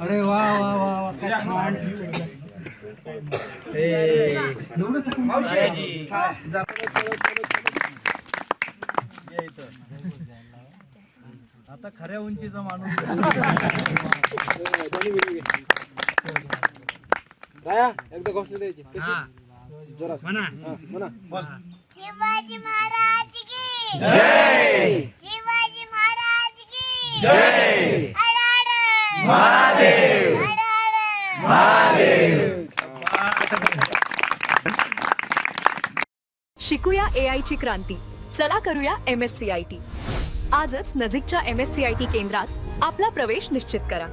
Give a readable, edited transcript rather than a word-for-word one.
अरे वा वा वा काय छान. आता खऱ्या उंचीचा माणूस एकदा घोषणा द्यायची कशी जोरात म्हणा म्हणा. शिवाजी महाराज की जय. शिवाजी महाराज की जय. हर हर महादेव. हर हर महादेव. शिकूया AI ची क्रांती. चला करूया MSCIT. आजच नजीकच्या MSCIT केंद्रात आपला प्रवेश निश्चित करा.